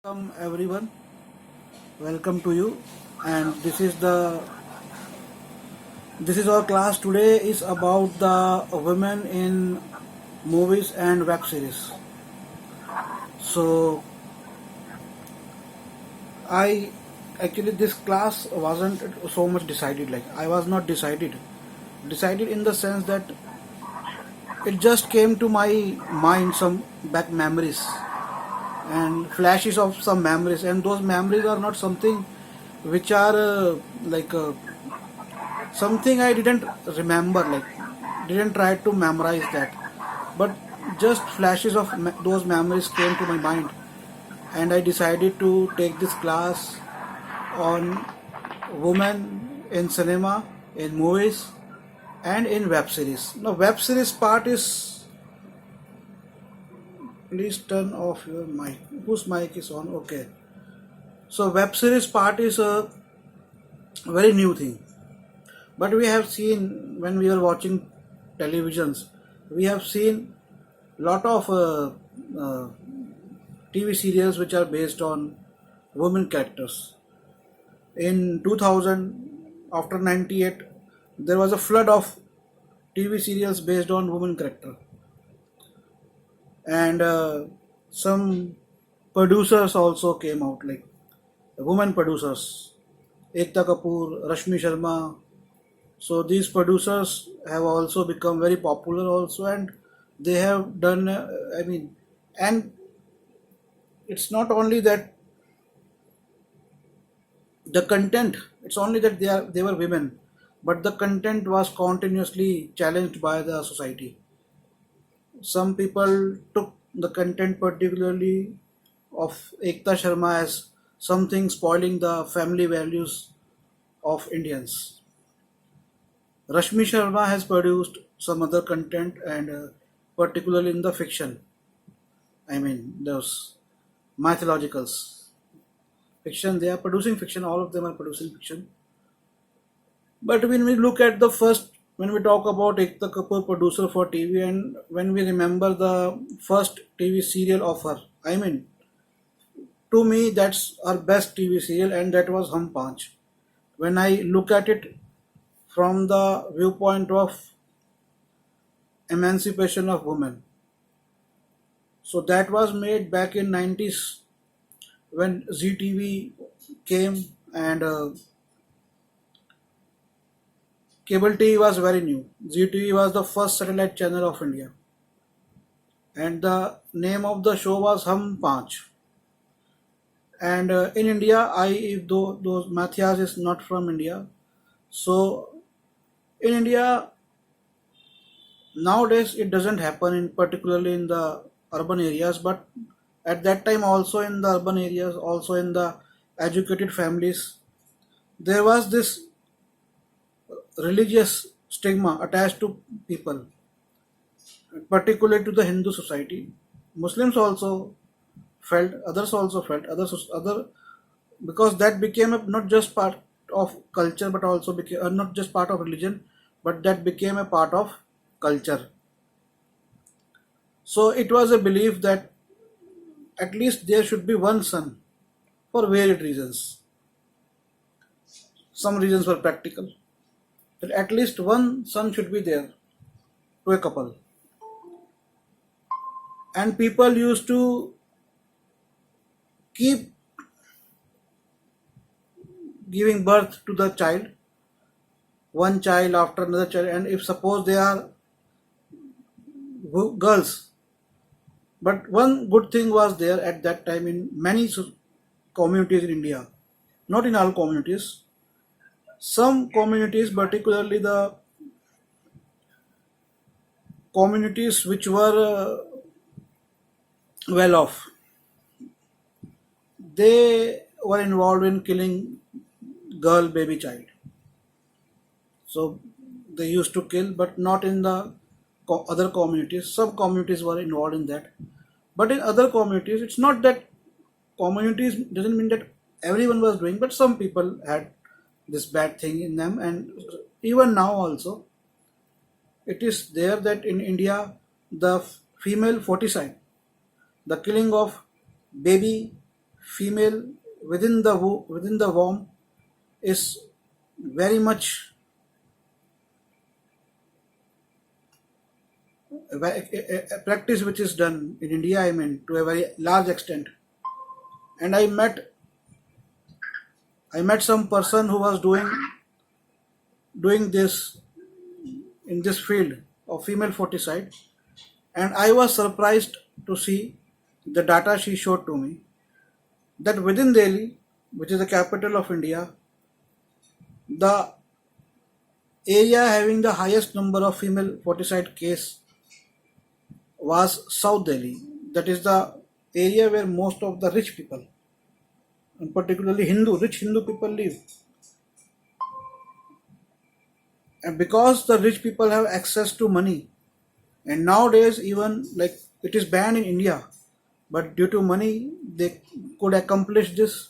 Welcome everyone. Welcome to you. And this is our class today is about the women in movies and web series. So I actually this class wasn't so much decided. Like I was not decided. Decided in the sense that it just came to my mind some back memories and flashes of some memories, and those memories are not something which are something I didn't remember, like didn't try to memorize that, but just flashes of those memories came to my mind, and I decided to take this class on women in cinema, in movies, and in web series. Now, web series part is, please turn off your mic. Whose mic is on? Okay. So, web series part is a very new thing. But we have seen when we are watching televisions, we have seen lot of TV serials which are based on women characters. In 2000, after 98, there was a flood of TV serials based on women character, and some producers also came out, like women producers, Ekta Kapoor, Rashmi Sharma. So these producers have also become very popular also, and they have done. I mean, and it's not only that the content. It's only that they were women, but the content was continuously challenged by the society. Some people took the content, particularly of Ekta Sharma, as something spoiling the family values of Indians. Rashmi Sharma has produced some other content, and particularly in the fiction. I mean, those mythologicals fiction. They are producing fiction. All of them are producing fiction. But when we look at the first, when we talk about Ekta Kapoor, producer for TV, and when we remember the first TV serial of her, I mean, to me that's our best TV serial, and that was Hum Panch. When I look at it from the viewpoint of emancipation of women, so that was made back in 90s when ZTV came, and cable TV was very new. ZTV was the first satellite channel of India, and the name of the show was Hum Panch. And in India, if though those Matthias is not from India, so in India nowadays it doesn't happen in particularly in the urban areas, but at that time also in the urban areas, also in the educated families, there was this religious stigma attached to people, particularly to the Hindu society. Muslims also felt, others also felt, other, because that became a, not just part of culture, but also became not just part of religion, but that became a part of culture. So it was a belief that at least there should be one son, for varied reasons. Some reasons were practical, that at least one son should be there to a couple, and people used to keep giving birth to the child, one child after another child, and if suppose they are girls. But one good thing was there at that time in many communities in India, not in all communities. Some communities, particularly the communities which were well off, they were involved in killing girl, baby, child. So they used to kill, but not in the other communities. Some communities were involved in that, but in other communities, it's not that communities doesn't mean that everyone was doing, but some people had this bad thing in them, and even now also it is there that in India the female foeticide, the killing of baby female within the womb is very much a practice which is done in India, I mean, to a very large extent. And I met some person who was doing this in this field of female foticide, and I was surprised to see the data she showed to me that within Delhi, which is the capital of India, the area having the highest number of female foticide case was South Delhi. That is the area where most of the rich people, and particularly rich Hindu people live. And because the rich people have access to money, and nowadays even like it is banned in India, but due to money they could accomplish this,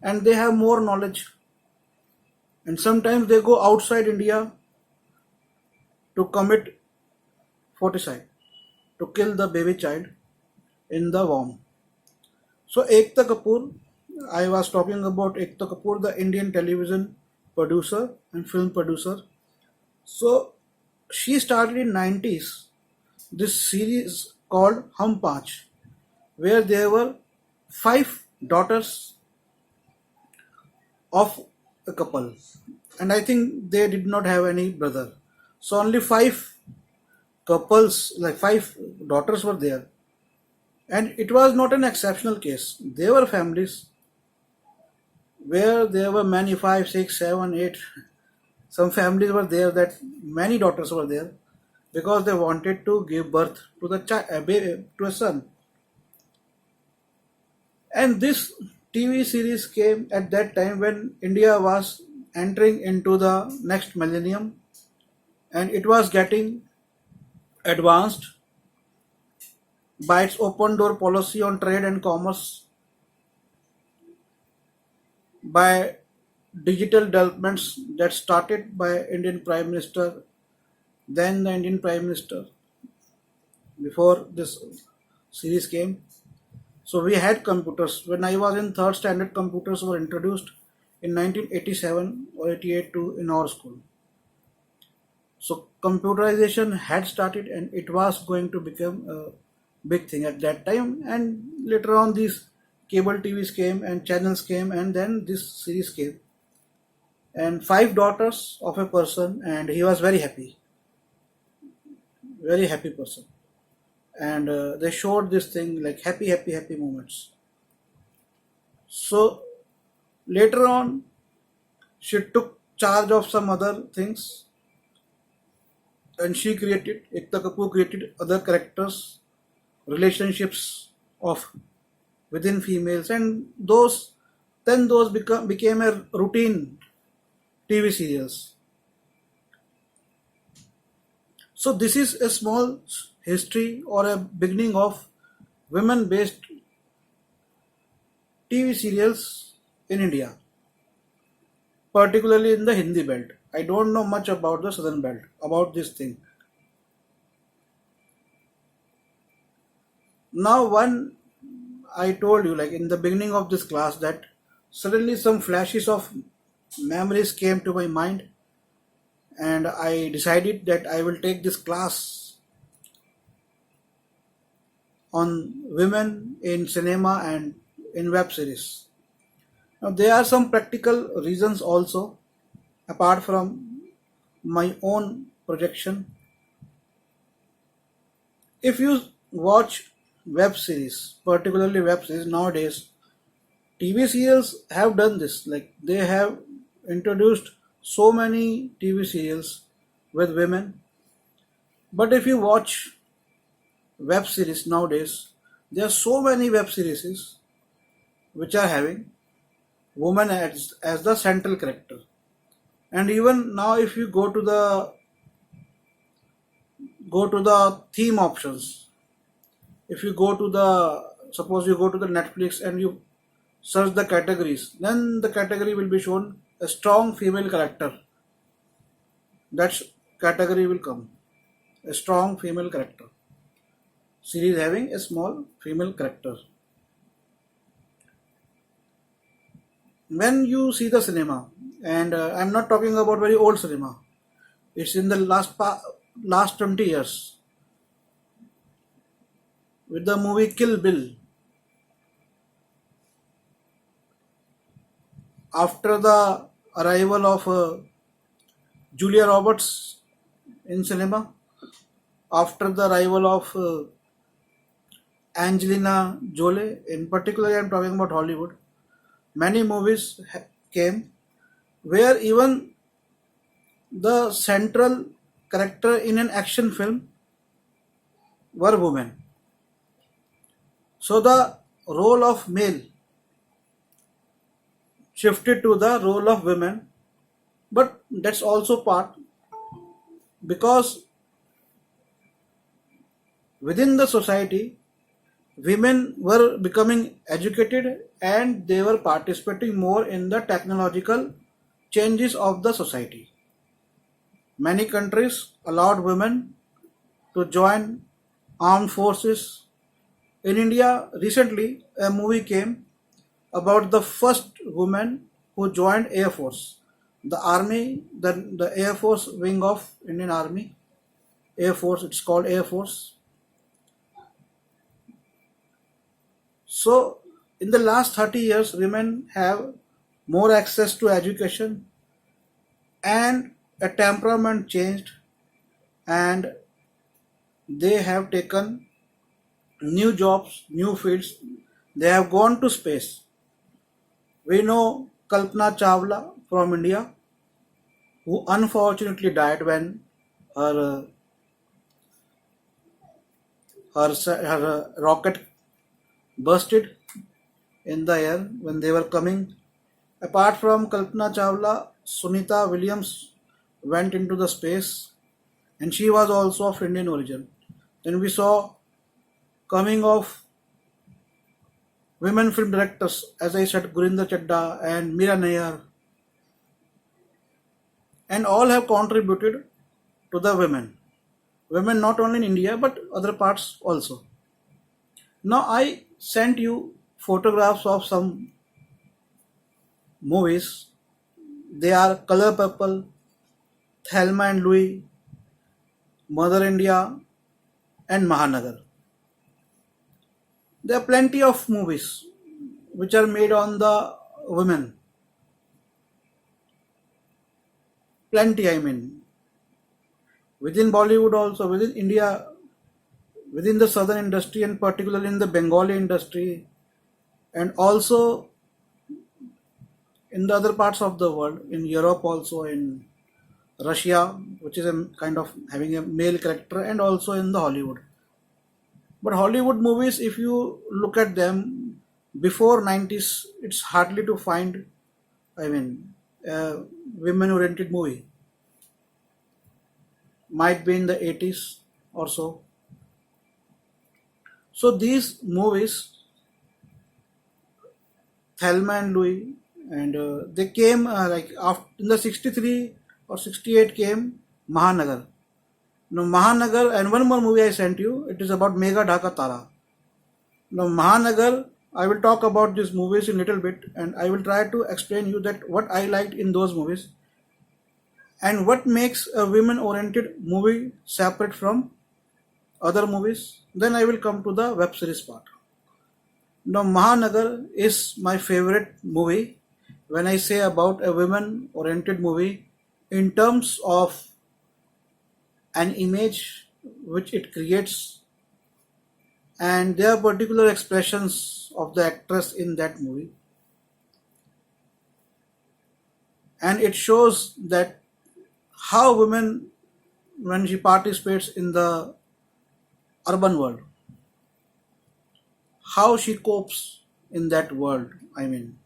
and they have more knowledge, and sometimes they go outside India to commit foticide, to kill the baby child in the womb. So Ekta Kapoor, I was talking about Ekta Kapour, the Indian television producer and film producer. So she started in 90s this series called Hum Panch, where there were five daughters of a couple, and I think they did not have any brother. So only five couples, like five daughters, were there, and it was not an exceptional case. There were families where there were many, five, six, seven, eight. Some families were there that many daughters were there because they wanted to give birth to the to a son. And this TV series came at that time when India was entering into the next millennium, and it was getting advanced by its open door policy on trade and commerce, by digital developments that started by Indian Prime Minister, then the Indian Prime Minister before this series came. So we had computers. When I was in third standard, computers were introduced in 1987 or 88 to in our school. So computerization had started, and it was going to become a big thing at that time. And later on, these cable TVs came and channels came, and then this series came. And five daughters of a person, and he was very happy person. And they showed this thing like happy moments. So later on, she took charge of some other things, and Ekta Kapoor created other characters, relationships of within females, and those became a routine TV serials. So this is a small history or a beginning of women-based TV serials in India, particularly in the Hindi belt. I don't know much about the southern belt about this thing. Now, one I told you, like in the beginning of this class, that suddenly some flashes of memories came to my mind, and I decided that I will take this class on women in cinema and in web series. Now, there are some practical reasons also, apart from my own projection. If you watch web series, particularly web series nowadays, TV serials have done this. Like they have introduced so many TV serials with women. But if you watch web series nowadays, there are so many web series which are having women as the central character. And even now, if you go to the theme options, if you go to the suppose you go to the Netflix and you search the categories, then the category will be shown a strong female character. That category will come, a strong female character. Series having a small female character. When you see the cinema, and I'm not talking about very old cinema, it's in the last 20 years with the movie Kill Bill. After the arrival of Julia Roberts in cinema, after the arrival of Angelina Jolie, in particular, I'm talking about Hollywood. Many movies came where even the central character in an action film were women. So the role of male shifted to the role of women, but that's also part because within the society, women were becoming educated and they were participating more in the technological changes of the society. Many countries allowed women to join armed forces. In India, recently a movie came about the first woman who joined Air Force. The army, the Air Force wing of Indian Army, Air Force, it's called Air Force. So in the last 30 years, women have more access to education and a temperament changed and they have taken new jobs, new fields. They have gone to space. We know Kalpana Chawla from India, who unfortunately died when her her rocket bursted in the air when they were coming. Apart from Kalpana Chawla, Sunita Williams went into the space, and she was also of Indian origin. Then we saw coming of women film directors, as I said, Gurinder Chadda and Meera Nair, and all have contributed to the women. Women not only in India but other parts also. Now I sent you photographs of some movies. They are Color Purple, Thelma and Louise, Mother India, and Mahanagar. There are plenty of movies which are made on the women. Plenty, I mean. Within Bollywood also, within India, within the southern industry and particularly in the Bengali industry, and also in the other parts of the world, in Europe also, in Russia, which is a kind of having a male character, and also in the Hollywood. But Hollywood movies, if you look at them before 90s, it's hardly to find, I mean, a women-oriented movie. Might be in the 80s or so. So these movies, Thelma and Louise, and they came like after in the 63 or 68 came Mahanagar. Now Mahanagar and one more movie I sent you. It is about Mega Dhaka Tara. Now Mahanagar, I will talk about these movies in little bit, and I will try to explain you that what I liked in those movies and what makes a women-oriented movie separate from other movies. Then I will come to the web series part. Now Mahanagar is my favorite movie when I say about a women-oriented movie in terms of an image which it creates and their particular expressions of the actress in that movie, and it shows that how women when she participates in the urban world, how she copes in that world, I mean.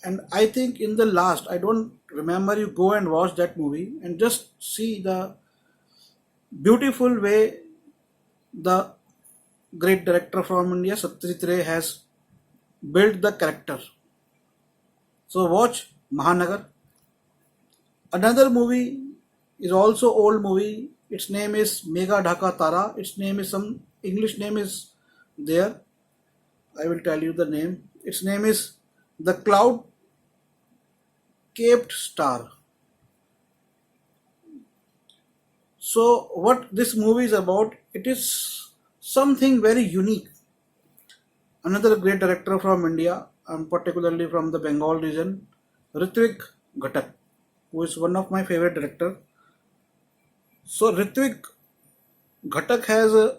And I think in the last, I don't remember, you go and watch that movie and just see the beautiful way the great director from India Satyajit Ray has built the character. So watch Mahanagar. Another movie is also old movie. Its name is Mega Dhaka Tara. Its name is some English name is there. I will tell you the name. Its name is The cloud caped star. So, what this movie is about, it is something very unique. Another great director from India, particularly from the Bengal region, Ritvik Ghatak, who is one of my favorite director. So, Ritvik Ghatak has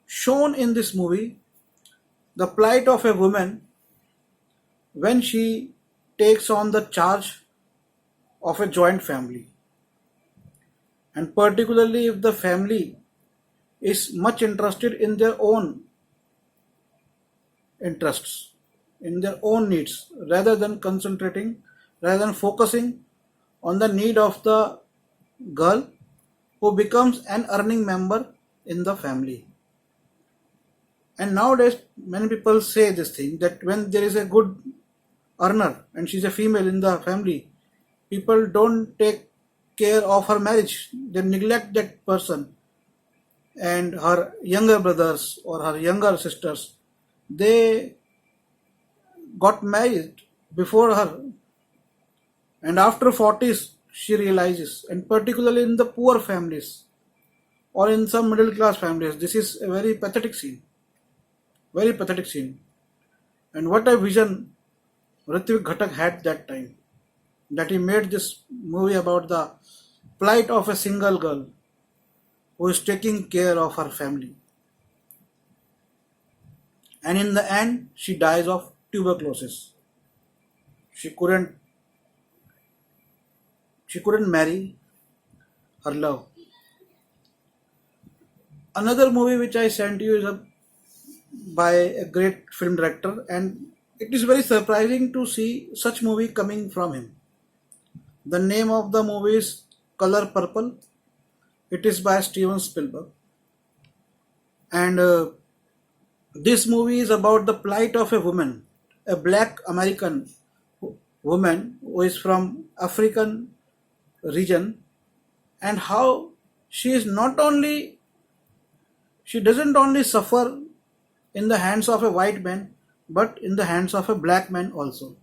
shown in this movie the plight of a woman when she takes on the charge of a joint family, and particularly if the family is much interested in their own interests, in their own needs, rather than focusing on the need of the girl who becomes an earning member in the family. And nowadays, many people say this thing that when there is a good earner and she's a female in the family, people don't take care of her marriage. They neglect that person, and her younger brothers or her younger sisters, they got married before her, and after 40s she realizes, and particularly in the poor families or in some middle class families, this is a very pathetic scene, very pathetic scene. And what a vision Ritvik Ghatak had that time, that he made this movie about the plight of a single girl who is taking care of her family, and in the end she dies of tuberculosis. She couldn't she couldn't marry her love. Another movie which I sent you is by a great film director, and it is very surprising to see such movie coming from him. The name of the movie is Color Purple. It is by Steven Spielberg, and this movie is about the plight of a woman, a black American woman who is from African region, and how she is not only she doesn't only suffer in the hands of a white man, but in the hands of a black man also.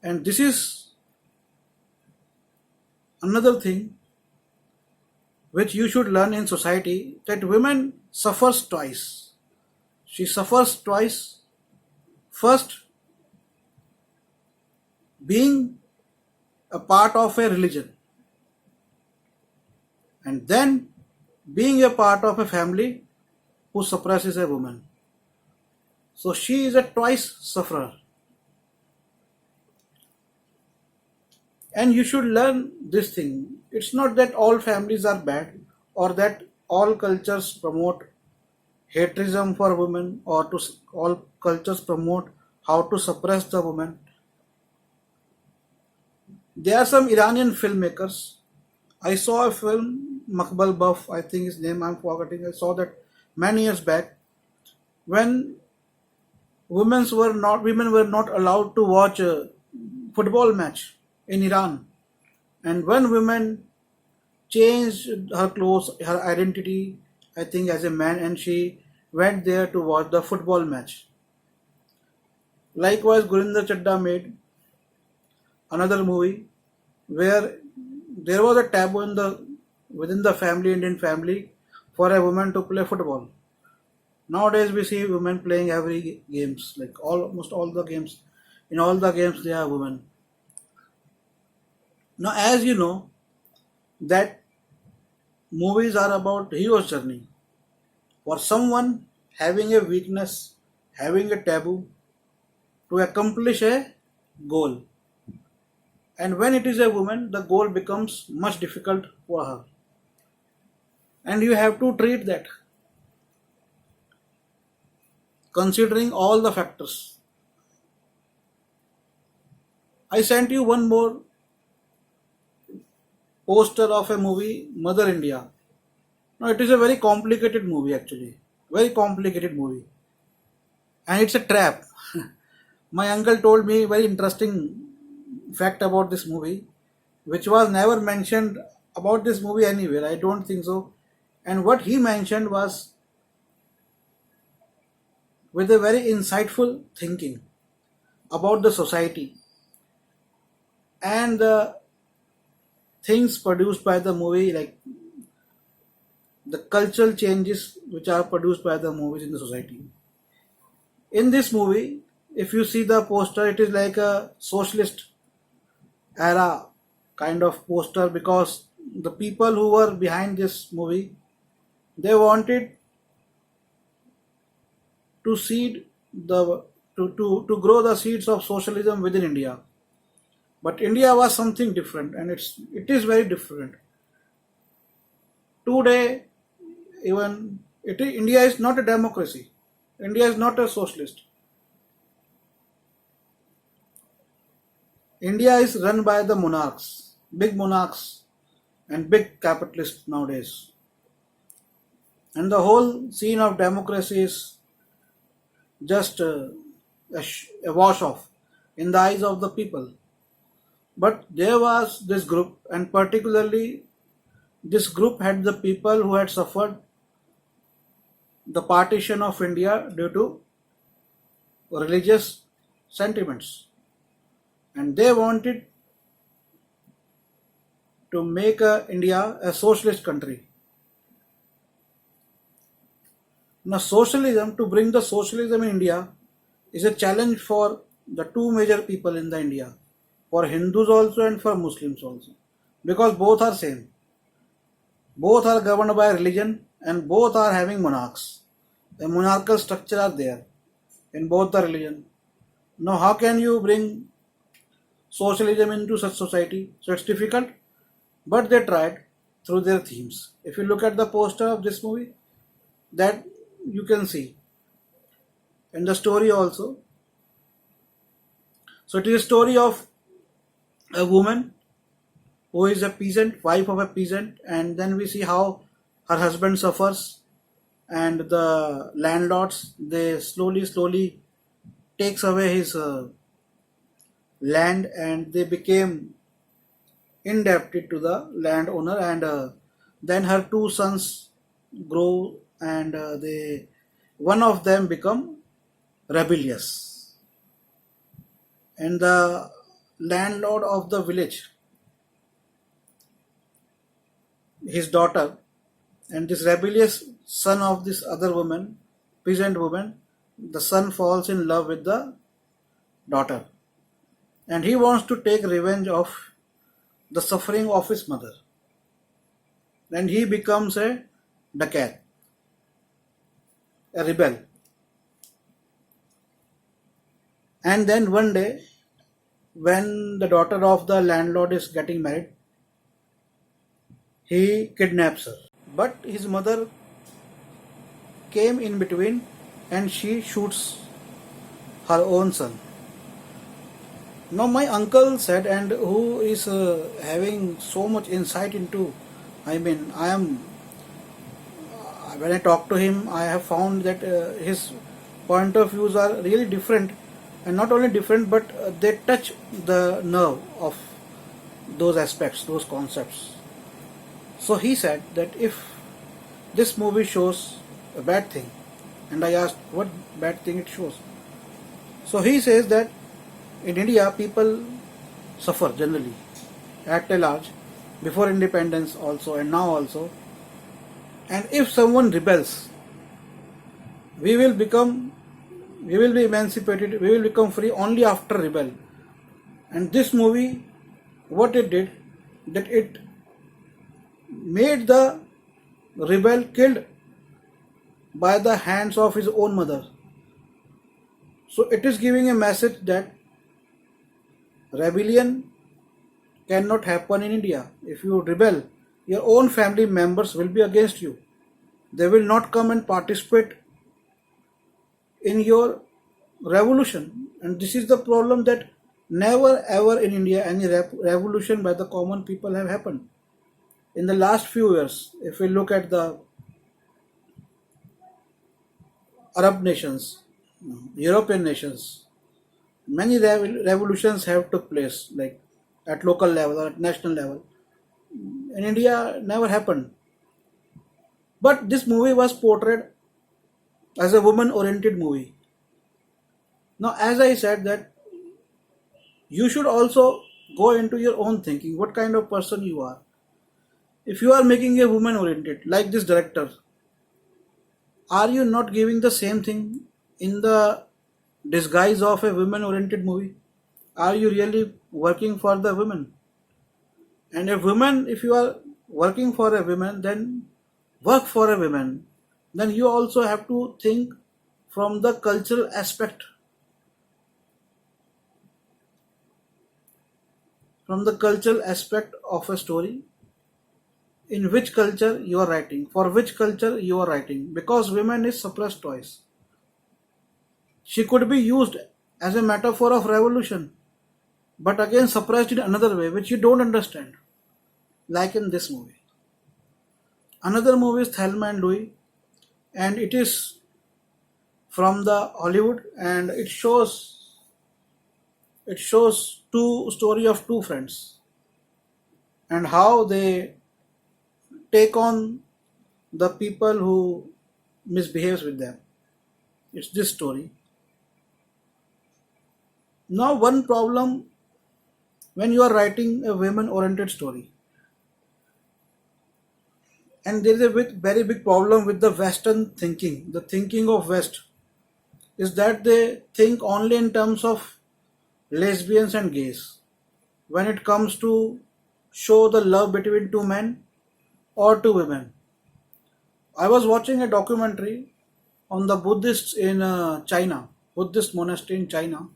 And this is another thing which you should learn in society, that women suffers twice. She suffers twice. First, being a part of a religion, and then being a part of a family who suppresses a woman. So she is a twice sufferer. And you should learn this thing. It's not that all families are bad, or that all cultures promote haterism for women, or all cultures promote how to suppress the woman. There are some Iranian filmmakers. I saw a film, Makbal Buff, I think his name I'm forgetting. I saw that many years back when women were not allowed to watch a football match in Iran. And when women changed her clothes, her identity, I think as a man, and she went there to watch the football match. Likewise, Gurinder Chadda made another movie where there was a taboo within the Indian family, for a woman to play football. Nowadays we see women playing every games, like almost all the games. In all the games there are women. Now, as you know, that movies are about hero's journey. For someone having a weakness, having a taboo to accomplish a goal. And when it is a woman, the goal becomes much difficult for her. And you have to treat that, considering all the factors. I sent you one more poster of a movie, Mother India. Now, it is a very complicated movie actually. Very complicated movie. And it's a trap. My uncle told me very interesting fact about this movie, which was never mentioned about this movie anywhere. I don't think so. And what he mentioned was with a very insightful thinking. about the society and the things produced by the movie, like the cultural changes which are produced by the movies in the society. In this movie, if you see the poster, it is like a socialist era kind of poster, because the people who were behind this movie, they wanted to seed the to grow the seeds of socialism within India. But India was something different, and it is very different. Today, even India is not a democracy. India is not a socialist. India is run by the monarchs, big monarchs, and big capitalists nowadays. And the whole scene of democracy is just a wash off in the eyes of the people. But there was this group, and particularly this group had the people who had suffered the partition of India due to religious sentiments. And they wanted to make India a socialist country. Now, socialism, to bring the socialism in India, is a challenge for the two major people in the India, for Hindus also and for Muslims also, because both are same. Both are governed by religion and both are having monarchs. A monarchical structure are there in both the religion. Now, how can you bring socialism into such society? So it's difficult, but they tried through their themes. If you look at the poster of this movie, that you can see, and the story also. So it is a story of a woman who is a peasant, wife of a peasant, and then we see how her husband suffers, and the landlords, they slowly takes away his land, and they became indebted to the landowner, and then her two sons grow, and they one of them become rebellious, and the landlord of the village, his daughter, and this rebellious son of this other woman, peasant woman, the son falls in love with the daughter, and he wants to take revenge of the suffering of his mother, and he becomes a dacoit, a rebel. And then one day, when the daughter of the landlord is getting married, he kidnaps her. But his mother came in between, and she shoots her own son. Now, my uncle said, and who is having so much insight into, I mean, when I talk to him, I have found that his point of views are really different, and not only different, but they touch the nerve of those aspects, those concepts. So he said that if this movie shows a bad thing, and I asked what bad thing it shows. So he says that in India people suffer generally at a large, before independence also and now also, and if someone rebels, we will become we will be emancipated, we will become free only after rebel. And this movie, what it did, that it made the rebel killed by the hands of his own mother. So it is giving a message that rebellion cannot happen in India. If you rebel, your own family members will be against you. They will not come and participate in your revolution. And this is the problem, that never ever in India any revolution by the common people have happened. In the last few years, if we look at the Arab nations, European nations, many revolutions have took place, like at local level or at national level. In India, never happened. But this movie was portrayed as a woman-oriented movie. Now, as I said that You should also go into your own thinking, what kind of person you are. If you are making a woman oriented like this director, are you not giving the same thing in the disguise of a women oriented movie? Are you really working for the women? And a woman, if you are working for a woman, then work for a woman. Then you also have to think from the cultural aspect, from the cultural aspect of a story, in which culture you are writing, for which culture you are writing, because women is suppressed twice. She could be used as a metaphor of revolution, but again suppressed in another way, which you don't understand, like in this movie. Another movie is Thelma and Louise, and it is from the Hollywood, and it shows two story of two friends and how they take on the people who misbehaves with them. It's this story. Now, one problem when you are writing a women oriented story, and there is a very big problem with the Western thinking. The thinking of West is that they think only in terms of lesbians and gays. When it comes to show the love between two men or two women, I was watching a documentary on the Buddhists in China, Buddhist monastery in China,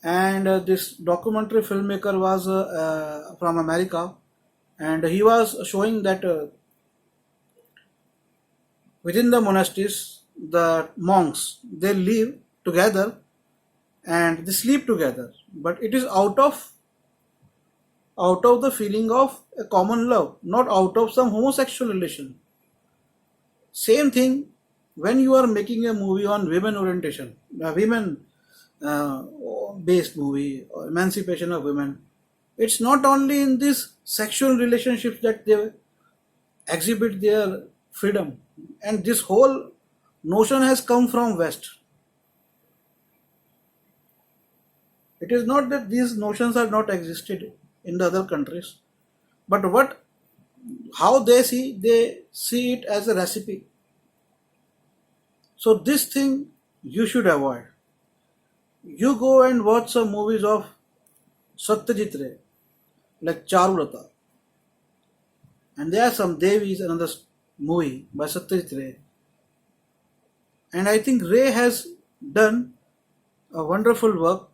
and this documentary filmmaker was from America, and he was showing that within the monasteries, the monks they live together and they sleep together, but it is out of the feeling of a common love, not out of some homosexual relation. Same thing when you are making a movie on women orientation, a women uh, based movie, or emancipation of women. It's not only in these sexual relationships that they exhibit their freedom, and this whole notion has come from West. It is not that these notions are not existed in the other countries, but what how they see it as a recipe. So this thing you should avoid. You go and watch some movies of Satyajit Ray, like Charulata, and there are some Devis, another movie by Satyajit Ray, and I think Ray has done a wonderful work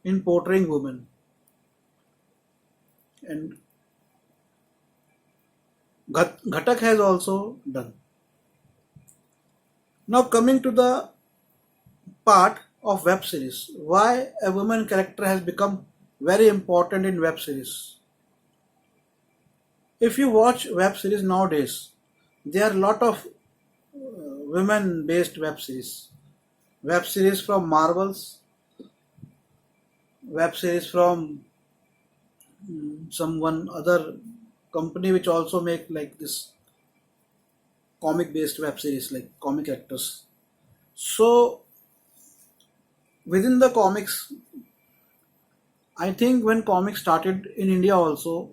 in portraying women, and Ghatak has also done. Now coming to the part of web series, why a woman character has become very important in web series. If you watch web series nowadays, there are a lot of women based web series from Marvels, web series from some one other company which also make like this comic based web series like comic actors. So within the comics, I think when comics started in India also,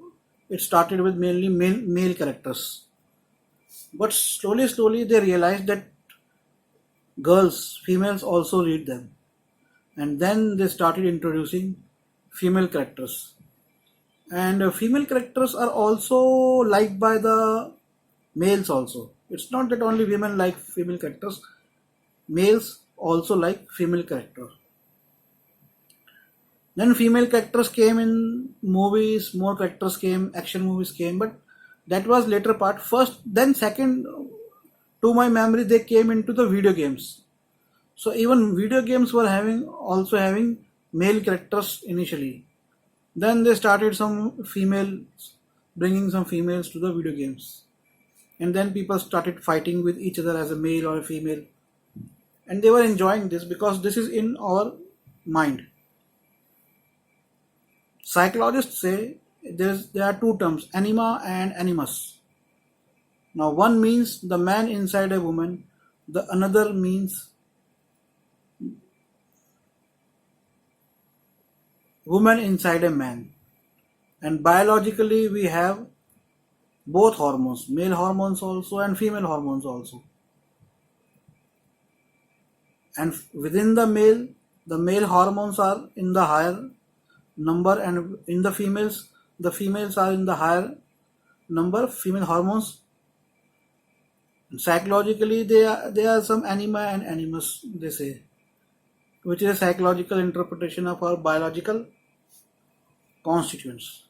it started with mainly male characters. But slowly they realized that females also read them. And then they started introducing female characters. And female characters are also liked by the males also. It's not that only women like female characters, males also like female character. Then female characters came in movies, more characters came, action movies came, but that was later part. First, then second, to my memory, they came into the video games. So even video games were having male characters initially. Then they started some females, bringing some females to the video games, and then people started fighting with each other as a male or a female, and they were enjoying this because this is in our mind. Psychologists say there are two terms, anima and animus. Now, one means the man inside a woman, the another means woman inside a man. And biologically, we have both hormones, male hormones also and female hormones also. And within the male hormones are in the higher number, and in the females are in the higher number, female hormones. Psychologically, they are some anima and animus, they say, which is a psychological interpretation of our biological constituents.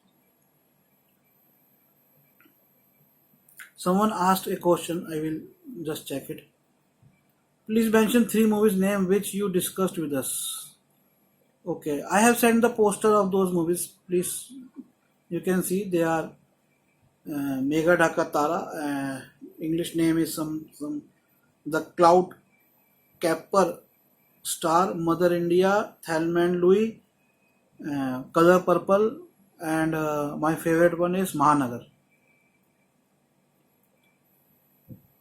Someone asked a question, I will just check it. Please mention three movies name which you discussed with us. Okay, I have sent the poster of those movies. Please, you can see they are Megha Dhaka Tara. English name is some The Cloud Capper Star, Mother India, Thelma and Louis, Color Purple, and my favorite one is Mahanagar.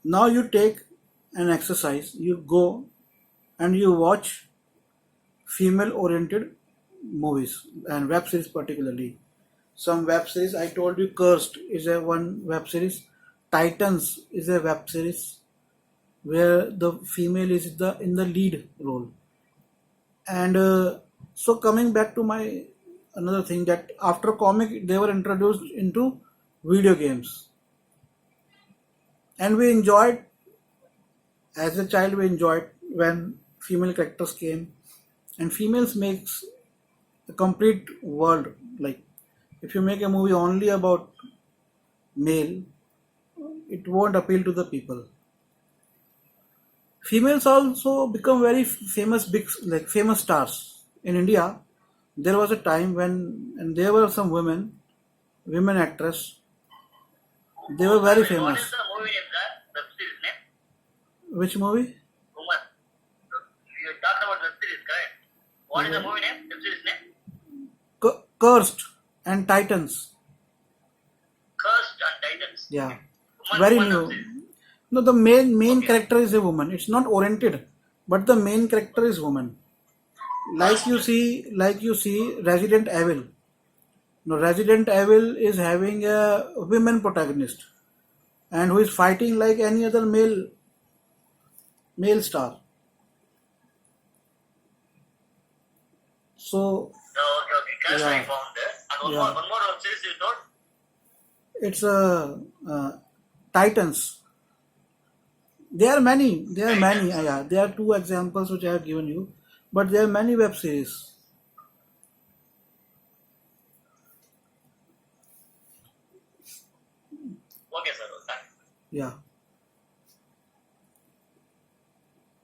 Now you take an exercise. You go and you watch female oriented movies and web series, particularly some web series. I told you Cursed is a one web series. Titans is a web series where the female is the in the lead role. And so coming back to my another thing, that after comic they were introduced into video games, and we enjoyed, as a child we enjoyed when female characters came, and females makes a complete world. Like if you make a movie only about male, it won't appeal to the people. Females also become very famous, big like famous stars in India. There was a time when, and there were some women actress. They were very What famous. is the movie name, sir? Web series name? Which movie? Woman. You talked about web series, correct? What is the movie name? Web series name? Cursed and Titans. Cursed and Titans. Yeah, Woman, very woman new. web series. No, the main Okay. character is a woman. It's not oriented, but the main character is woman. Like you see Resident Evil. No, Resident Evil is having a women protagonist, and who is fighting like any other male star. So Oh, okay, okay. Cast I yeah, found there. And yeah, one more web series you told? it's a Titans. There are many. There are many. Titans. Yeah, there are two examples which I have given you, but there are many web series. Okay, sir. Thanks. Yeah.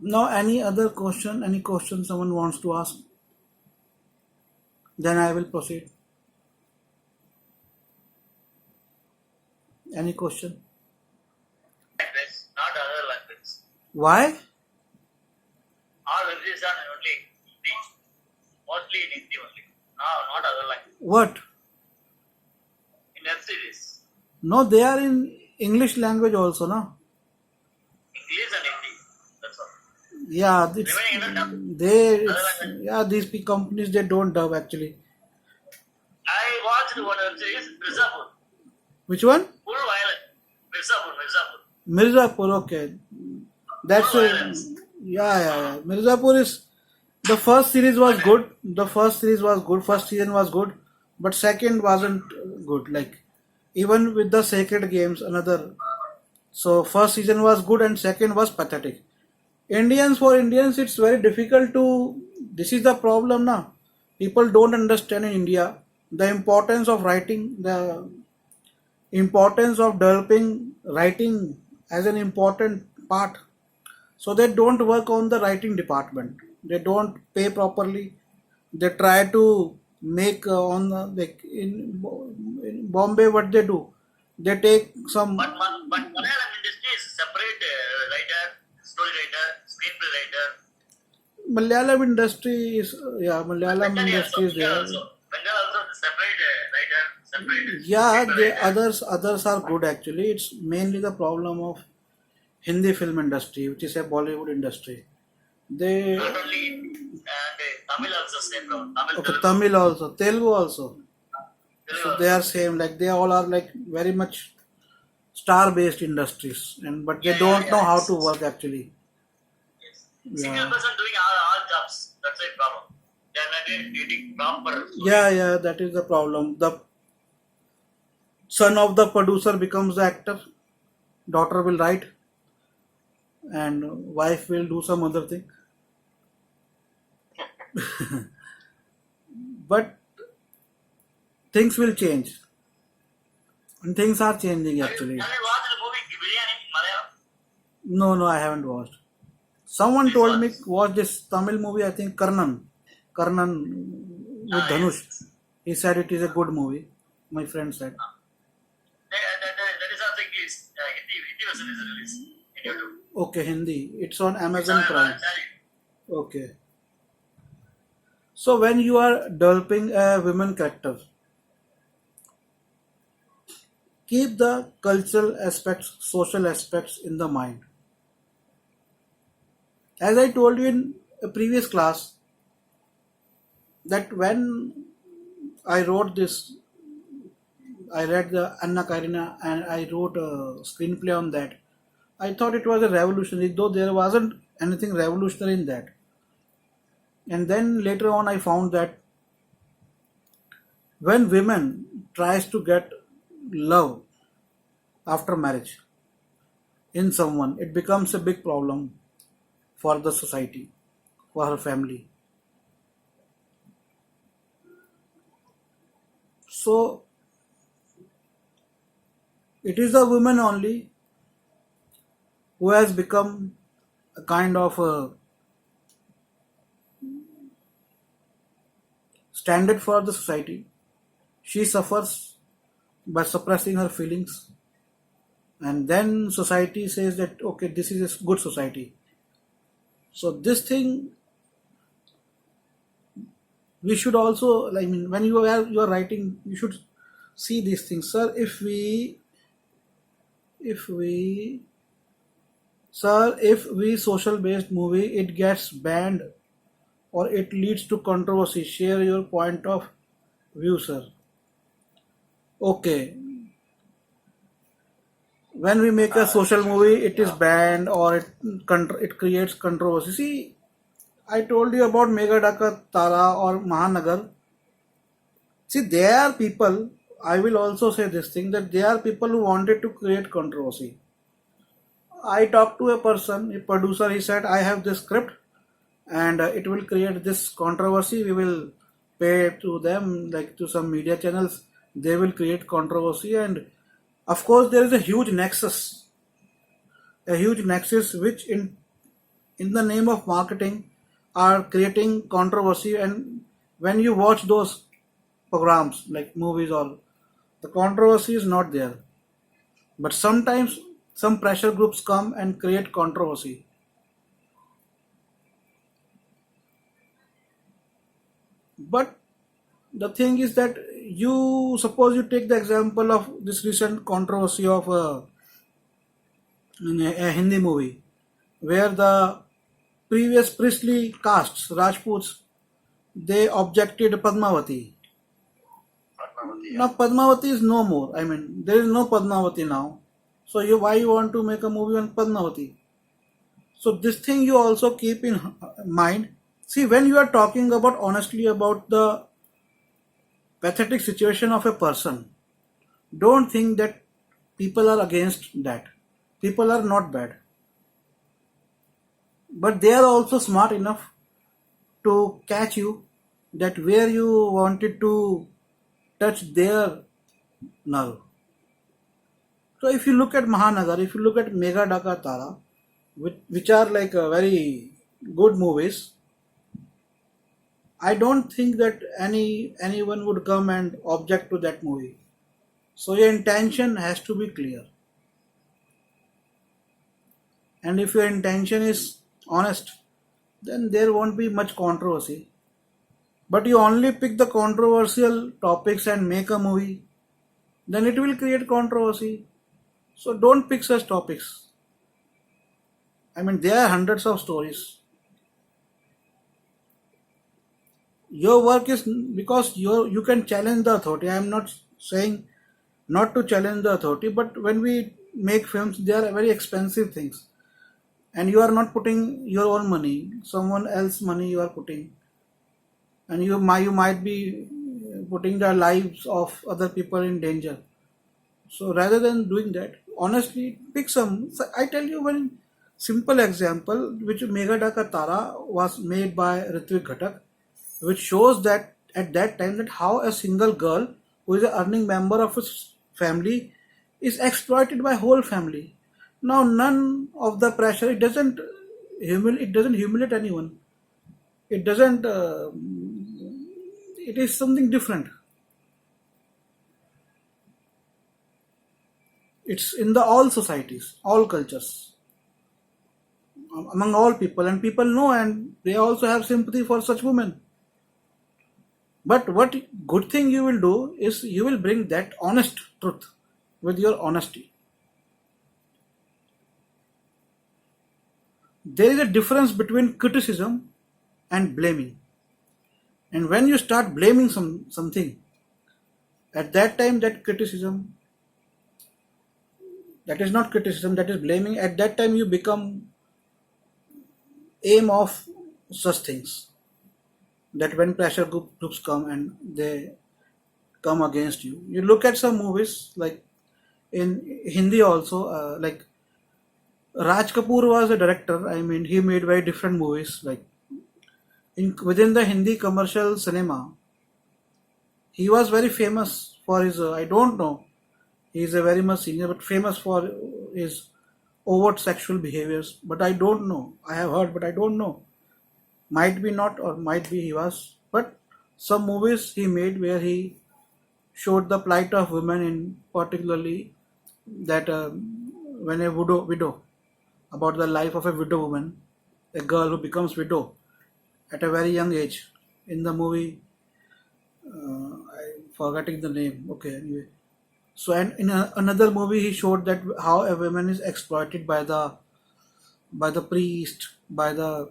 Now, any other question? Any question someone wants to ask? Then I will proceed. Any question? Language, not other language. Why? All web series are only Hindi. Mostly in Hindi only. No, not other language. What? In web series. No, they are in English language also, no? English and Hindi. That's all. Yeah, it's Remaining in the dub. they. Other It's, language. yeah, these big companies they don't dub actually. I watched one web series, Mirzapur. Which one? Full violence. Mirzapur. Mirzapur. Okay, that's Full a violence. yeah. Mirzapur is the first series was good. The first series was good. First season was good, but second wasn't good. Like even with the Sacred Games, another. So first season was good and second was pathetic. For Indians, it's very difficult to. This is the problem now. People don't understand in India the importance of writing, the importance of developing writing as an important part. So they don't work on the writing department. They don't pay properly. They try to make on the, like in Bombay, what they do, they take some But Malayalam industry is separate writer, story writer, screenplay writer. Malayalam industry is Malayalam Bengali industry also. is Bengal there. also. Bengal also separate writer, separate Yeah, screenplay the writer. others are good actually. It's mainly the problem of Hindi film industry, which is a Bollywood industry. They Not only and Tamil also same problem. Tamil, Okay, Telugu, Tamil also, Telugu also. Telugu So they also. are same, like they all are like very much star-based industries, and but they don't know how to work actually. Yes. Single Yeah, person doing all jobs. That's a problem. They are not getting proper yeah, stories. yeah. That is the problem. The son of the producer becomes the actor. Daughter will write, and wife will do some other thing. But things will change, and things are changing actually. Have you watched the movie Biryani Malayalam? No, no, I haven't watched. Someone Please told watch. me watch this Tamil movie. I think Karnan, Karnan with Ah, Dhanush. yes. He said it is a good movie. My friend said. That is also English. Hindi version is released in YouTube. Okay, Hindi. It's on It's Amazon available. Prime. Okay. So when you are developing a women character, keep the cultural aspects, social aspects in the mind. As I told you in a previous class, that when I wrote this, I read the Anna Karenina and I wrote a screenplay on that. I thought it was a revolutionary, though there wasn't anything revolutionary in that. And then later on, I found that when women tries to get love after marriage in someone, it becomes a big problem for the society, for her family. So it is the woman only who has become a kind of a standard for the society. She suffers by suppressing her feelings, and then society says that okay, this is a good society. So this thing we should also, I mean, when you are writing, you should see these things, sir. If we if we social based movie, it gets banned or it leads to controversy. Share your point of view, sir. Okay, when we make a social movie, it is Yeah. banned or it creates controversy. See, I told you about Megadaka Tara or Mahanagar. See, there are people, I will also say this thing, that there are people who wanted to create controversy. I talked to a person, a producer, he said, I have this script and it will create this controversy. We will pay to them, like to some media channels, they will create controversy. And of course, there is a huge nexus which in the name of marketing are creating controversy. And when you watch those programs like movies, or the controversy is not there, but sometimes some pressure groups come and create controversy. But the thing is that, you suppose you take the example of this recent controversy of a Hindi movie where the previous priestly castes, Rajputs, they objected Padmavati. Padmavati, Now yeah. Padmavati is no more. I mean, there is no Padmavati now. So why you want to make a movie on Padmavati? So this thing you also keep in mind. See, when you are talking about honestly about the pathetic situation of a person, don't think that people are against that. People are not bad, but they are also smart enough to catch you that where you wanted to touch their nerve. So if you look at Mahanagar, if you look at Mega Daka Tara, which are like very good movies, I don't think that anyone would come and object to that movie. So your intention has to be clear. And if your intention is honest, then there won't be much controversy. But you only pick the controversial topics and make a movie, then it will create controversy. So don't pick such topics. I mean, there are hundreds of stories. Your work is because you can challenge the authority. I am not saying not to challenge the authority, but when we make films, they are very expensive things, and you are not putting your own money, someone else money you are putting, and you might be putting the lives of other people in danger. So rather than doing that, honestly, pick some. So I tell you one simple example, which Megha Tara was made by Ritvik Ghatak, which shows that at that time that how a single girl who is an earning member of his family is exploited by whole family. Now none of the pressure. It doesn't humiliate anyone. It doesn't. It is something different. It's in the all societies, all cultures, among all people, and people know, and they also have sympathy for such women. But what good thing you will do is you will bring that honest truth with your honesty. There is a difference between criticism and blaming. And when you start blaming something, at that time that criticism, that is not criticism, that is blaming, at that time you become aim of such things. That when pressure groups come and they come against you. You look at some movies like in Hindi also, like Raj Kapoor was a director. I mean, he made very different movies. Like within the Hindi commercial cinema, he was very famous for his. I don't know. He is a very much senior, but famous for his overt sexual behaviors. But I don't know. I have heard, but I don't know. Might be not, or might be he was. But some movies he made where he showed the plight of women, in particularly that when a widow, about the life of a widow woman, a girl who becomes widow at a very young age. In the movie, I'm forgetting the name. Okay, anyway. So, and in another movie, he showed that how a woman is exploited by the priest, by the.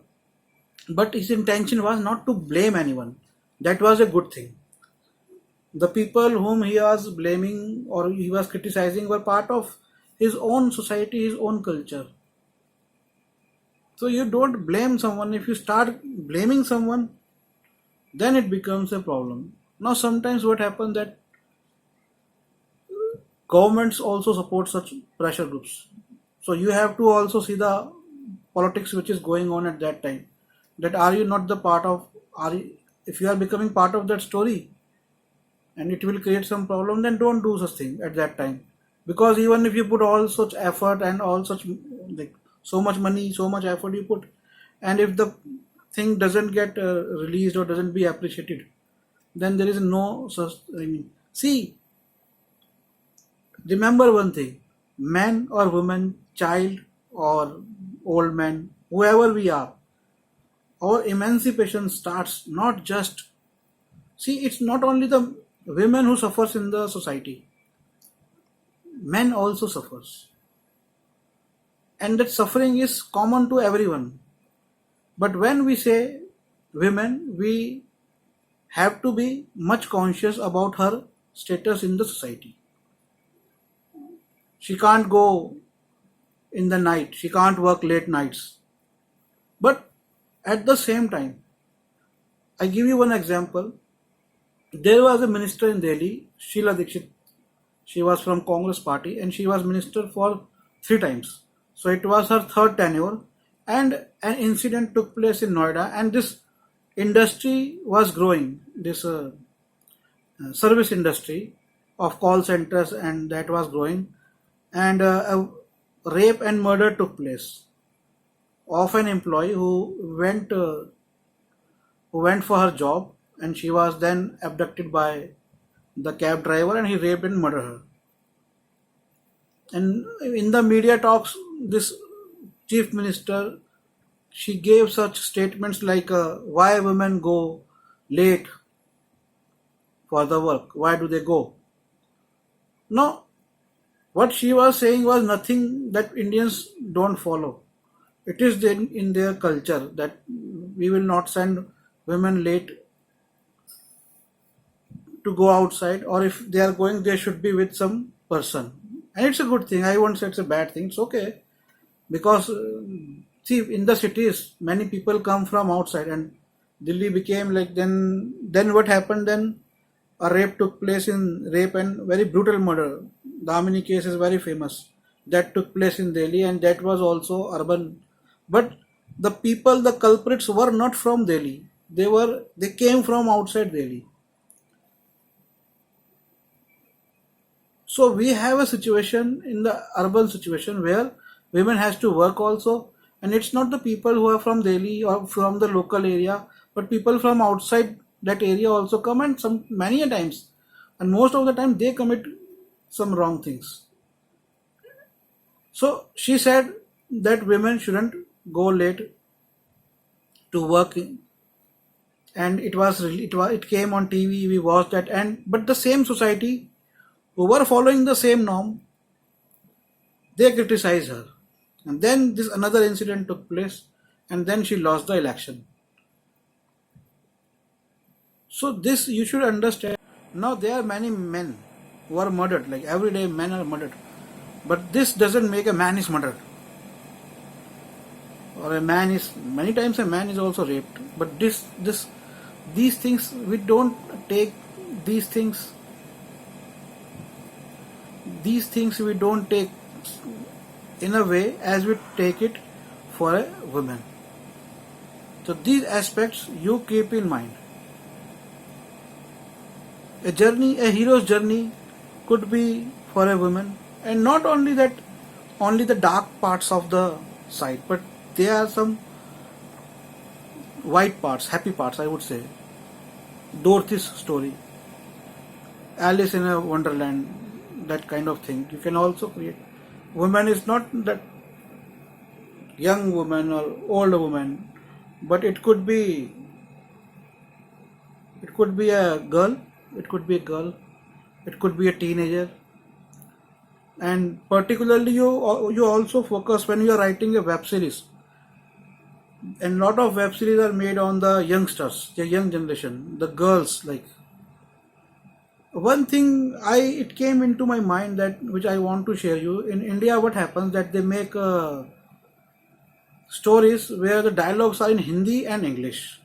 But his intention was not to blame anyone. That was a good thing. The people whom he was blaming or he was criticizing were part of his own society, his own culture. So you don't blame someone. If you start blaming someone, then it becomes a problem. Now sometimes what happens that governments also support such pressure groups. So you have to also see the politics which is going on at that time. That are you not the part of, are you, if you are becoming part of that story and it will create some problem, then don't do such thing at that time. Because even if you put all such effort and all such, like so much money, so much effort you put, and if the thing doesn't get released or doesn't be appreciated, then there is no such. I mean, see, remember one thing: man or woman, child or old man, whoever we are, our emancipation starts not just. See, it's not only the women who suffers in the society; men also suffers, and that suffering is common to everyone. But when we say women, we have to be much conscious about her status in the society. She can't go in the night, she can't work late nights. But at the same time, I give you one example. There was a minister in Delhi, Sheila Dikshit. She was from Congress party and she was minister for three times. So it was her third tenure, and an incident took place in Noida, and this industry was growing. This service industry of call centers, and that was growing, and a rape and murder took place of an employee who went for her job, and she was then abducted by the cab driver, and he raped and murdered her. And in the media talks, this chief minister, she gave such statements like, why women go late for the work, why do they go? No, what she was saying was nothing that Indians don't follow. It is in their culture that we will not send women late to go outside, or if they are going, they should be with some person. And it's a good thing. I won't say it's a bad thing. It's okay because see, in the cities, many people come from outside, and Delhi became like then what happened then? A rape took place in rape and very brutal murder. Damini case is very famous. That took place in Delhi, and that was also urban. But the people, the culprits were not from Delhi. They came from outside Delhi. So we have a situation in the urban situation where women has to work also, and it's not the people who are from Delhi or from the local area, but people from outside that area also come, and some many a times, and most of the time they commit some wrong things. So she said that women shouldn't go late to work, and it came on TV. We watched that, and but the same society who were following the same norm, they criticized her. And then this another incident took place, and then she lost the election. So this you should understand. Now there are many men who are murdered, like every day men are murdered. But this doesn't make a man is murdered. Or a man is many times a man is also raped. But these things we don't take these things we don't take in a way as we take it for a woman. So these aspects you keep in mind. A hero's journey could be for a woman, and not only that, only the dark parts of the side, but there are some white parts, happy parts, I would say. Dorothy's story, Alice in a Wonderland, that kind of thing. You can also create. Woman is not that young woman or old woman, but it could be a girl, it could be a girl, it could be a teenager, and particularly you also focus when you are writing a web series. And lot of web series are made on the youngsters, the young generation, the girls. Like one thing, it came into my mind that which I want to share you. In India, what happens that they make stories where the dialogues are in Hindi and English,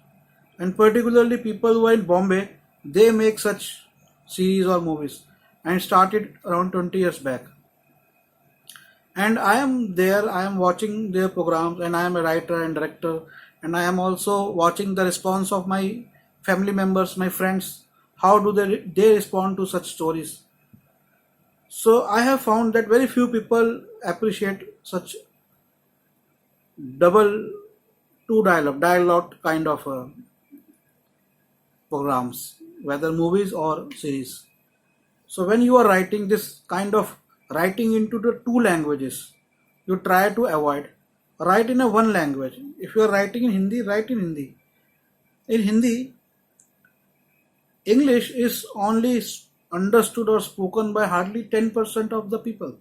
and particularly people who are in Bombay, they make such series or movies, and started around 20 years back. And I am there, I am watching their programs, and I am a writer and director, and I am also watching the response of my family members, my friends, how do they respond to such stories. So I have found that very few people appreciate such double two dialogue kind of programs, whether movies or series. So when you are writing this kind of writing into the two languages, you try to avoid write in a one language. If you are writing in Hindi, write in Hindi. In Hindi, English is only understood or spoken by hardly 10% of the people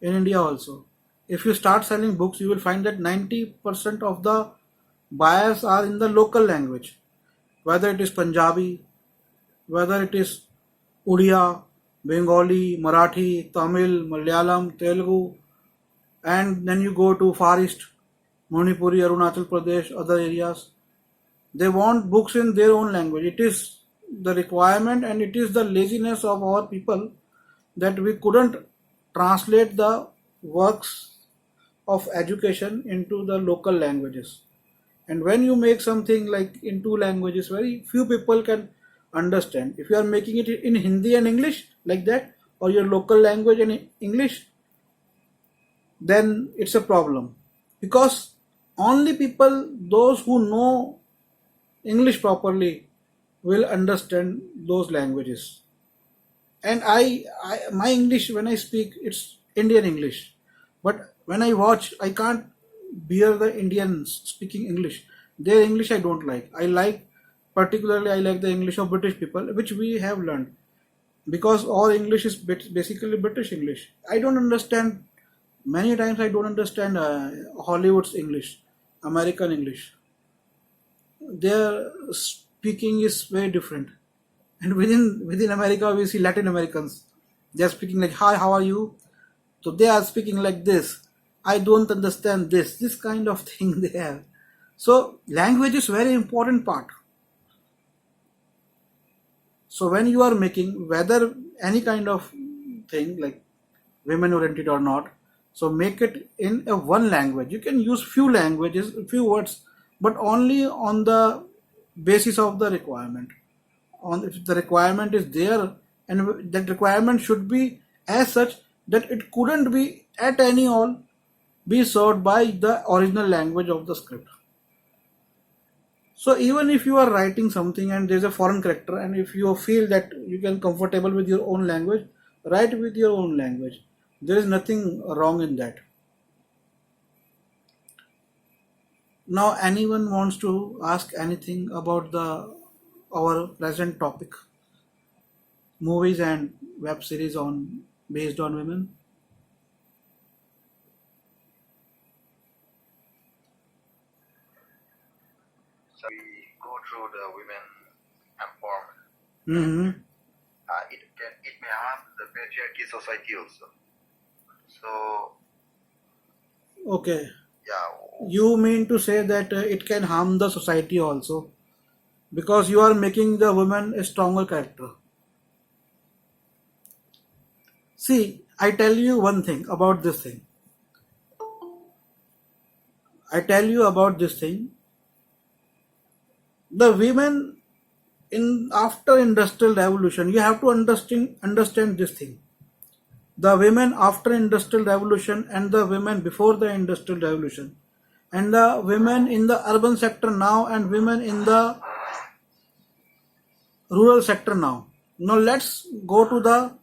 in India also. If you start selling books, you will find that 90% of the buyers are in the local language, whether it is Punjabi, whether it is Odia, Bengali, Marathi, Tamil, Malayalam, Telugu, and then you go to Far East, Manipuri, Arunachal Pradesh, other areas. They want books in their own language. It is the requirement, and it is the laziness of our people that we couldn't translate the works of education into the local languages. And when you make something like in two languages, very few people can understand. If you are making it in Hindi and English like that, or your local language and English, then it's a problem. Because only people, those who know English properly, will understand those languages. And my English, when I speak, it's Indian English. But when I watch, I can't bear the Indians speaking English. Their English I don't like. Particularly I like the English of British people, which we have learned. Because all English is basically British English. I don't understand, many times I don't understand Hollywood's English, American English. Their speaking is very different. And within America, we see Latin Americans. They are speaking like, "Hi, how are you?" So they are speaking like this. I don't understand this. This kind of thing they have. So language is very important part. So when you are making whether any kind of thing like women oriented or not, so make it in a one language. You can use few languages, few words, but only on the basis of the requirement. On if the requirement is there, and that requirement should be as such that it couldn't be at any all be served by the original language of the script. So even if you are writing something and there's a foreign character, and if you feel that you can comfortable with your own language, write with your own language. There is nothing wrong in that. Now anyone wants to ask anything about the our present topic, movies and web series on based on women? So we go through the women empowerment. Mm-hmm. It may harm the patriarchy society also. So Okay. yeah, You mean to say that it can harm the society also because you are making the woman a stronger character. See, I tell you one thing about this thing. I tell you about this thing. The women in after industrial revolution, you have to understand this thing. The women after industrial revolution and the women before the industrial revolution, and the women in the urban sector now and women in the rural sector now. Now let's go to the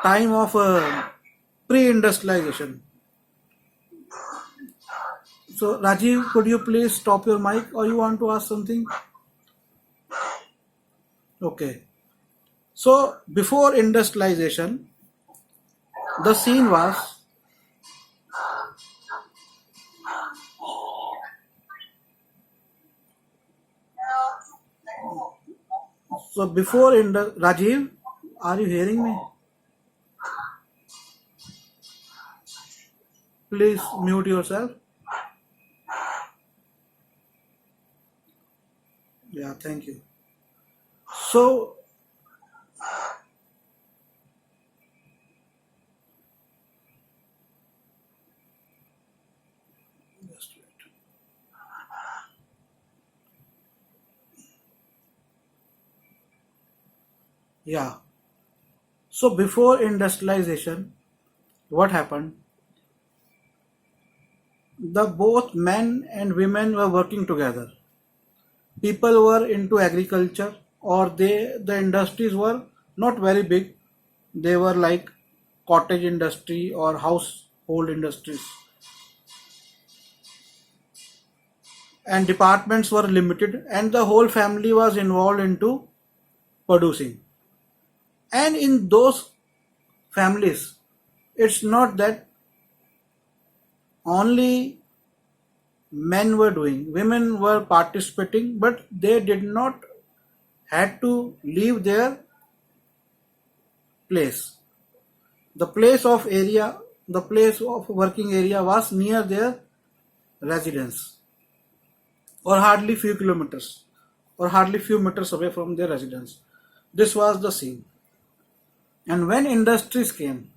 time of pre-industrialization. So Rajiv, could you please stop your mic or you want to ask something? Okay. So before industrialization, the scene was so before Rajiv, are you hearing me? Please mute yourself. Yeah, thank you. So just wait. Yeah. So before industrialization, what happened? The both men and women were working together. People were into agriculture, or the industries were not very big. They were like cottage industry or household industries, and departments were limited, and the whole family was involved into producing. And in those families, it's not that only men were doing, women were participating, but they did not had to leave their place. The place of area, the place of working area was near their residence, or hardly few kilometers, or hardly few meters away from their residence. This was the scene. And when industries came,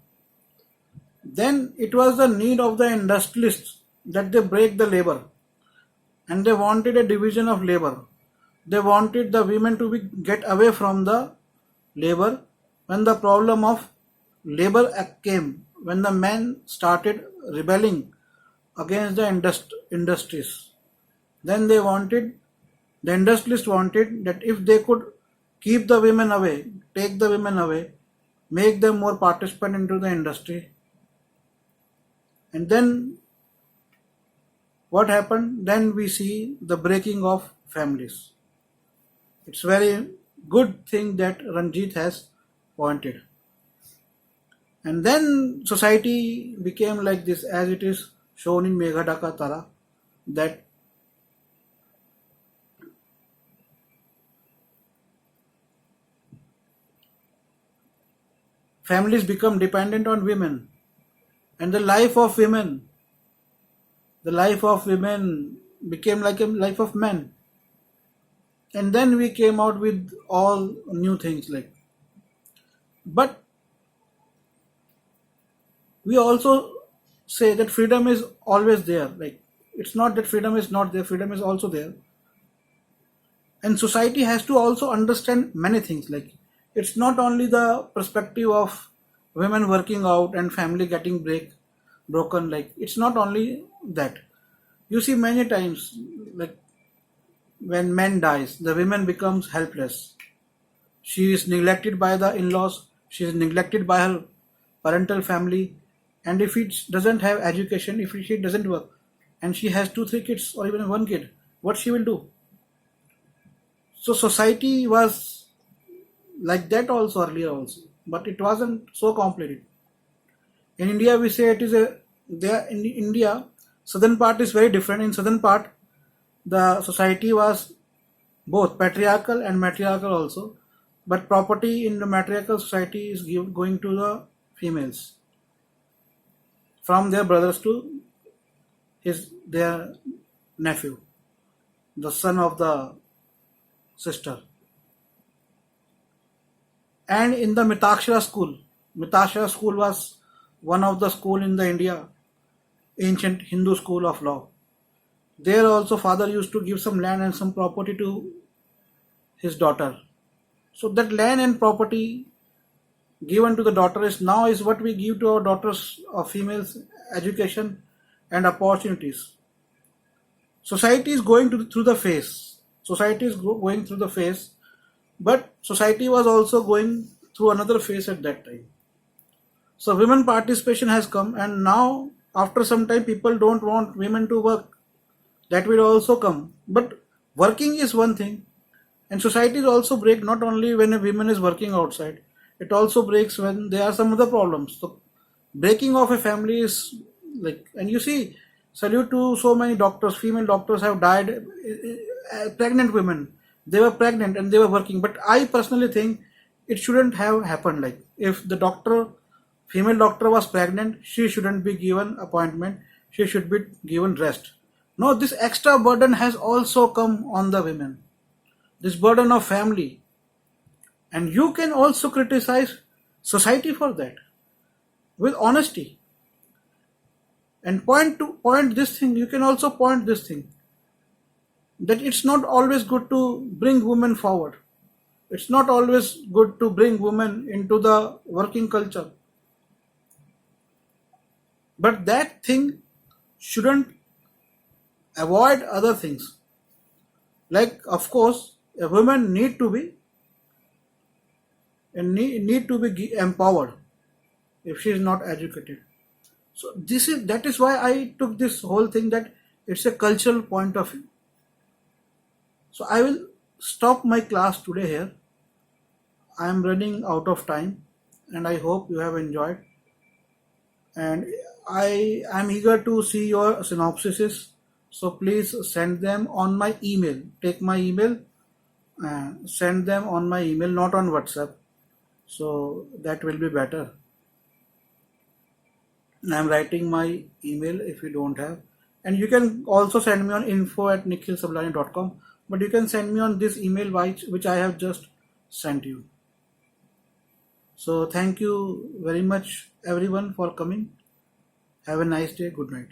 then it was the need of the industrialists that they break the labor, and they wanted a division of labor. They wanted the women to be get away from the labor. When the problem of labor act came, when the men started rebelling against the industries, then the industrialists wanted that if they could keep the women away, take the women away, make them more participant into the industry, and then what happened? Then we see the breaking of families. It's very good thing that Ranjit has pointed. And then society became like this, as it is shown in Meghadaka Tara, that families become dependent on women, and the life of women became like a life of men. And then we came out with all new things like, but we also say that freedom is always there. Like, it's not that freedom is not there, freedom is also there. And society has to also understand many things. Like, it's not only the perspective of women working out and family getting broken. Like, it's not only that. You see many times, like, when men dies, the women becomes helpless. She is neglected by the in-laws, she is neglected by her parental family, and if it doesn't have education, if she doesn't work, and she has two, three kids, or even one kid, what she will do? So society was like that also earlier also, but it wasn't so complicated. In India, we say it is a there in India. Southern part is very different. In southern part, the society was both patriarchal and matriarchal also, but property in the matriarchal society is going to the females from their brothers to their nephew, the son of the sister. And in the Mitakshara school was one of the school in the India, ancient Hindu school of law. There also father used to give some land and some property to his daughter. So that land and property given to the daughter is what we give to our daughters or females, education and opportunities. Society is going through the phase. Society is going through the phase, but society was also going through another phase at that time. So women participation has come, and now after some time people don't want women to work. That will also come. But working is one thing, and societies also break not only when a woman is working outside. It also breaks when there are some other problems. So breaking of a family is like, and you see, salute to so many doctors. Female doctors have died. Pregnant women, they were pregnant and they were working. But I personally think it shouldn't have happened. Like, if the female doctor was pregnant, she shouldn't be given appointment. She should be given rest. No, this extra burden has also come on the women. This burden of family. And you can also criticize society for that with honesty. And point this thing, you can also point this thing, that it's not always good to bring women forward. It's not always good to bring women into the working culture. But that thing shouldn't avoid other things. Like, of course, a woman need to be empowered if she is not educated. So that is why I took this whole thing, that it's a cultural point of view. So I will stop my class today here. I am running out of time, and I hope you have enjoyed. And I am eager to see your synopsises. So please send them on my email. Take my email, send them on my email, not on WhatsApp. So that will be better. I am writing my email if you don't have. And you can also send me on info@nikhilsablani.com. But you can send me on this email which I have just sent you. So thank you very much everyone for coming. Have a nice day. Good night.